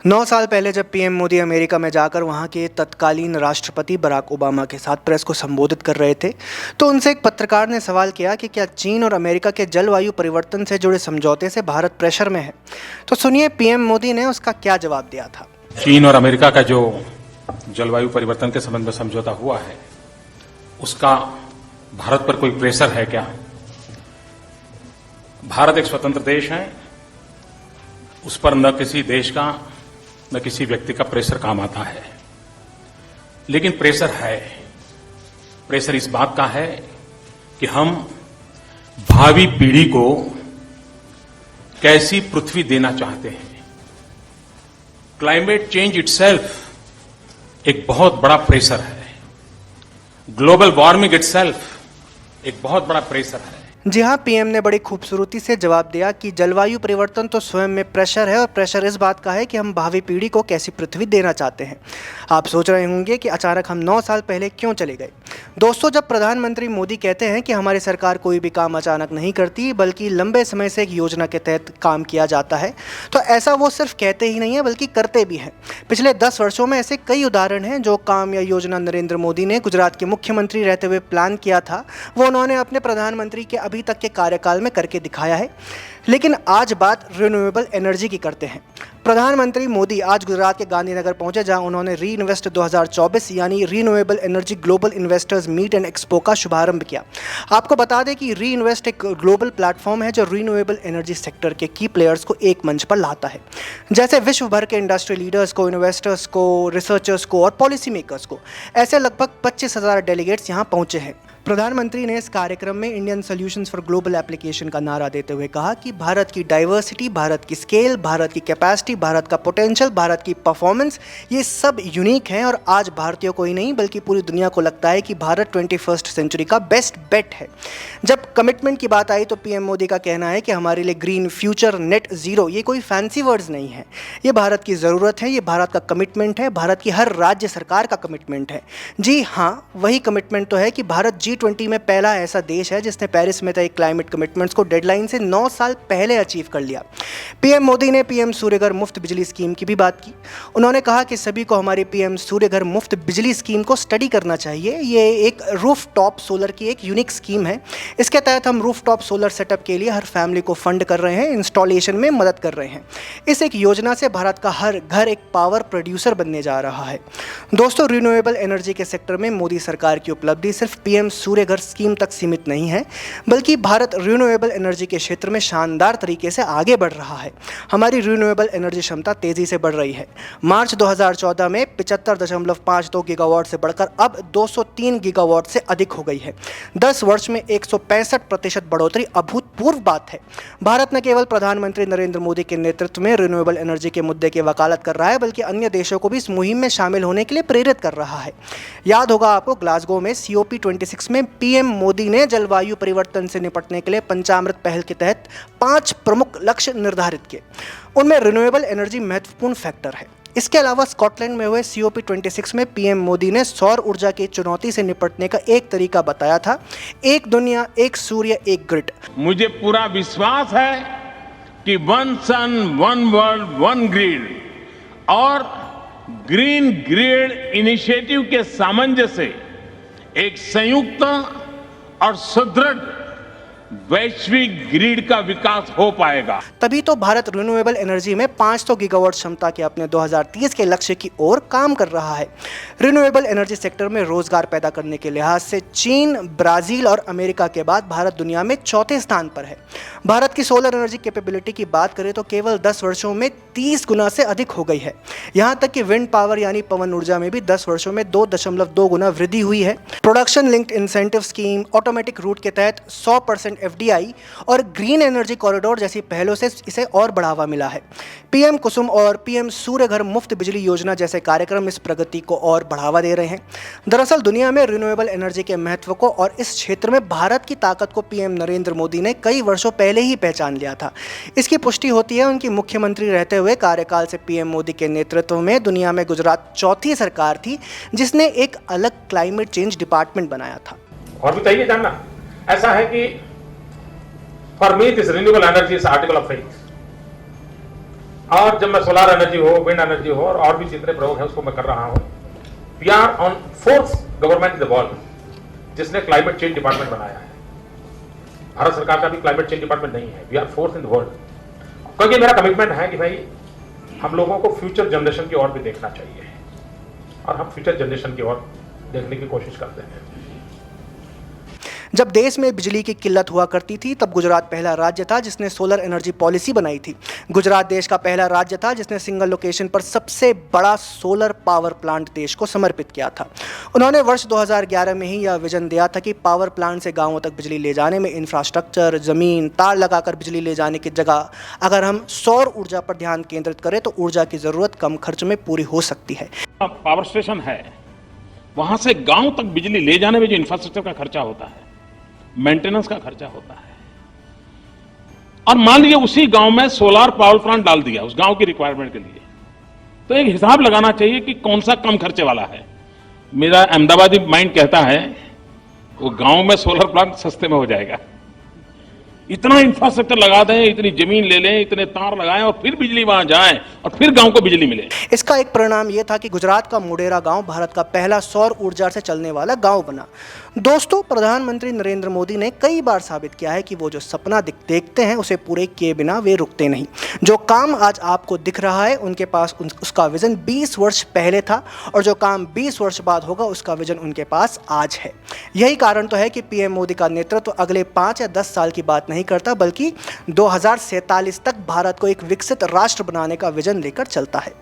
9 साल पहले जब पीएम मोदी अमेरिका में जाकर वहां के तत्कालीन राष्ट्रपति बराक ओबामा के साथ प्रेस को संबोधित कर रहे थे, तो उनसे एक पत्रकार ने सवाल किया कि क्या चीन और अमेरिका के जलवायु परिवर्तन से जुड़े समझौते से भारत प्रेशर में है। तो सुनिए पीएम मोदी ने उसका क्या जवाब दिया था। चीन और अमेरिका का जो जलवायु परिवर्तन के संबंध में समझौता हुआ है, उसका भारत पर कोई प्रेशर है क्या? भारत एक स्वतंत्र देश है, उस पर न किसी देश का न किसी व्यक्ति का प्रेशर काम आता है। लेकिन प्रेशर है, प्रेशर इस बात का है कि हम भावी पीढ़ी को कैसी पृथ्वी देना चाहते हैं। क्लाइमेट चेंज इटसेल्फ एक बहुत बड़ा प्रेशर है। ग्लोबल वार्मिंग इटसेल्फ एक बहुत बड़ा प्रेशर है। जी हाँ, पीएम ने बड़ी खूबसूरती से जवाब दिया कि जलवायु परिवर्तन तो स्वयं में प्रेशर है और प्रेशर इस बात का है कि हम भावी पीढ़ी को कैसी पृथ्वी देना चाहते हैं। आप सोच रहे होंगे कि अचानक हम 9 साल पहले क्यों चले गए। दोस्तों, जब प्रधानमंत्री मोदी कहते हैं कि हमारी सरकार कोई भी काम अचानक नहीं करती बल्कि लंबे समय से एक योजना के तहत काम किया जाता है, तो ऐसा वो सिर्फ कहते ही नहीं है बल्कि करते भी हैं। पिछले 10 वर्षों में ऐसे कई उदाहरण हैं जो काम या योजना नरेंद्र मोदी ने गुजरात के मुख्यमंत्री रहते हुए प्लान किया था, वो उन्होंने अपने प्रधानमंत्री के अभी तक के कार्यकाल में करके दिखाया है। लेकिन आज बात रिन्यूएबल एनर्जी की करते हैं। प्रधानमंत्री मोदी आज गुजरात के गांधीनगर पहुंचे, जहां उन्होंने री इन्वेस्ट 2024 यानी renewable energy global investors meet and expo का शुभारंभ किया। आपको बता दें कि री इन्वेस्ट एक ग्लोबल प्लेटफॉर्म है जो रिन्यूएबल एनर्जी सेक्टर के की प्लेयर्स को एक मंच पर लाता है। जैसे विश्व भर के इंडस्ट्री लीडर्स को, इन्वेस्टर्स को, रिसर्चर्स को और पॉलिसी मेकर्स को, ऐसे लगभग 25,000 डेलीगेट्स यहाँ पहुंचे हैं। प्रधानमंत्री ने इस कार्यक्रम में Indian solutions for global application का नारा देते हुए कहा कि भारत की डाइवर्सिटी, भारत की स्केल, भारत की कैपेसिटी, भारत का पोटेंशियल, भारत की परफॉर्मेंस, ये सब यूनिक हैं और आज भारतीयों को ही नहीं बल्कि पूरी दुनिया को लगता है कि भारत 21st सेंचुरी का बेस्ट बेट है। जब कमिटमेंट की बात आई तो पीएम मोदी का कहना है कि हमारे लिए ग्रीन फ्यूचर, नेट जीरो, ये कोई फैंसी वर्ड्स नहीं है, ये भारत की ज़रूरत है, ये भारत का कमिटमेंट है, भारत की हर राज्य सरकार का कमिटमेंट है। जी हाँ, वही कमिटमेंट तो है कि भारत G20 में पहला ऐसा देश है जिसने पेरिस में तय क्लाइमेट कमिटमेंट्स को डेडलाइन से 9 साल पहले अचीव कर लिया। पीएम मोदी ने पीएम सूर्यघर मुफ्त बिजली स्कीम की भी बात की। उन्होंने कहा कि सभी को हमारी पीएम सूर्यघर मुफ्त बिजली स्कीम को स्टडी करना चाहिए। ये एक रूफ टॉप सोलर की एक यूनिक स्कीम है। इसके तहत हम रूफ टॉप सोलर सेटअप के लिए हर फैमिली को फंड कर रहे हैं, इंस्टॉलेशन में मदद कर रहे हैं। इस एक योजना से भारत का हर घर एक पावर प्रोड्यूसर बनने जा रहा है। दोस्तों, रिन्यूएबल एनर्जी के सेक्टर में मोदी सरकार की उपलब्धि सिर्फ पीएम सूर्यघर स्कीम तक सीमित नहीं है, बल्कि भारत रिन्यूएबल एनर्जी के क्षेत्र में शानदार तरीके से आगे बढ़ रहा है। हमारी रिन्यूएबल एनर्जी क्षमता तेजी से बढ़ रही है। मार्च 2014 में 75.52 गीगावाट से बढ़कर अब 203 गीगावाट से अधिक हो गई है। 10 वर्ष में 165% बढ़ोतरी अभूतपूर्व बात है। भारत न केवल प्रधानमंत्री नरेंद्र मोदी के नेतृत्व में रिन्यूएबल एनर्जी के मुद्दे की वकालत कर रहा है, बल्कि अन्य देशों को भी इस मुहिम में शामिल होने के लिए प्रेरित कर रहा है। याद होगा आपको, ग्लासगो में COP26 में पीएम मोदी ने जलवायु परिवर्तन से निपटने के लिए पंचामृत पहल के तहत 5 प्रमुख लक्ष्य निर्धारित किए। उनमें रिन्यूएबल एनर्जी महत्वपूर्ण फैक्टर है। इसके अलावा स्कॉटलैंड में हुए COP26 में पीएम मोदी ने सौर ऊर्जा की चुनौती से निपटने का एक तरीका बताया था, एक दुनिया, एक सूर्य, एक ग्रिड। मुझे पूरा विश्वास है कि वन सन, वन वर्ल्ड, वन ग्रिड और ग्रीन ग्रिड इनिशिएटिव के सामंजस्य से एक संयुक्त और सुदृढ़ वैश्विक ग्रिड का विकास हो पाएगा। तभी तो भारत रिन्यूएबल एनर्जी में 500 गीगावाट क्षमता के अपने 2030 के लक्ष्य की ओर काम कर रहा है। रिन्यूएबल एनर्जी सेक्टर में रोजगार पैदा करने के लिहाज से चीन, ब्राजील और अमेरिका के बाद भारत दुनिया में चौथे स्थान पर है। भारत की सोलर एनर्जी कैपेबिलिटी की बात करें तो केवल 10 वर्षों में 30 गुना से अधिक हो गई है। यहाँ तक कि विंड पावर यानी पवन ऊर्जा में भी 10 वर्षों में 2.2 गुना वृद्धि हुई है। Production linked incentive scheme, automatic route के तहत 100% FDI और ग्रीन एनर्जी कॉरिडोर जैसी पहलों से इसे और बढ़ावा मिला है। पीएम कुसुम और पीएम सूर्यघर मुफ्त बिजली योजना जैसे कार्यक्रम इस प्रगति को और बढ़ावा दे रहे हैं। दरअसल दुनिया में रिन्यूएबल एनर्जी के महत्व को और इस क्षेत्र में भारत की ताकत को पीएम नरेंद्र मोदी ने कई वर्षों पहले ही पहचान लिया था। इसकी पुष्टि होती है उनकी मुख्यमंत्री रहते हुए कार्यकाल से पीएम मोदी के नेतृत्व में दुनिया में गुजरात चौथी सरकार थी जिसने एक अलग क्लाइमेट चेंज डिपार्टमेंट बनाया था। और भी चाहिए जानना, ऐसा है कि for me this renewable energy is article of faith. और जब मैं सोलर एनर्जी हो, विंड एनर्जी हो और भी जितने प्रयोग है उसको मैं कर रहा हूं। We are on fourth government in the world जिसने क्लाइमेट चेंज डिपार्टमेंट बनाया है। भारत सरकार का भी क्लाइमेट चेंज डिपार्टमेंट नहीं है। We are fourth in the world, क्योंकि मेरा कमिटमेंट है कि भाई हम लोगों को फ्यूचर जनरेशन की ओर भी देखना चाहिए और हम फ्यूचर जनरेशन की ओर देखने की कोशिश करते हैं। जब देश में बिजली की किल्लत हुआ करती थी तब गुजरात पहला राज्य था जिसने सोलर एनर्जी पॉलिसी बनाई थी। गुजरात देश का पहला राज्य था जिसने सिंगल लोकेशन पर सबसे बड़ा सोलर पावर प्लांट देश को समर्पित किया था। उन्होंने वर्ष 2011 में ही यह विजन दिया था कि पावर प्लांट से गांवों तक बिजली ले जाने में इंफ्रास्ट्रक्चर, जमीन, तार लगाकर बिजली ले जाने की जगह अगर हम सौर ऊर्जा पर ध्यान केंद्रित करें तो ऊर्जा की ज़रूरत कम खर्च में पूरी हो सकती है। पावर स्टेशन है, वहां से गांव तक बिजली ले जाने में जो इंफ्रास्ट्रक्चर का खर्चा होता है, मेंटेनेंस का खर्चा होता है, और मान लीजिए उसी गांव में सोलर पावर प्लांट डाल दिया उस गांव की रिक्वायरमेंट के लिए, तो एक हिसाब लगाना चाहिए कि कौन सा कम खर्चे वाला है। मेरा अहमदाबादी माइंड कहता है वो गांव में सोलर प्लांट सस्ते में हो जाएगा। इतना इंफ्रास्ट्रक्चर लगा दें, इतनी जमीन ले लें, इतने तार लगाएं और फिर बिजली वहां जाए और फिर गांव को बिजली मिले। इसका एक परिणाम यह था कि गुजरात का मोढेरा गांव भारत का पहला सौर ऊर्जा से चलने वाला गांव बना। दोस्तों, प्रधानमंत्री नरेंद्र मोदी ने कई बार साबित किया है कि वो जो सपना देखते हैं उसे पूरे किए बिना वे रुकते नहीं। जो काम आज आपको दिख रहा है उनके पास उसका विजन 20 वर्ष पहले था और जो काम 20 वर्ष बाद होगा उसका विजन उनके पास आज है। यही कारण तो है कि पीएम मोदी का नेतृत्व अगले 5 या 10 साल की बात नहीं करता बल्कि 2047 तक भारत को एक विकसित राष्ट्र बनाने का विजन लेकर चलता है।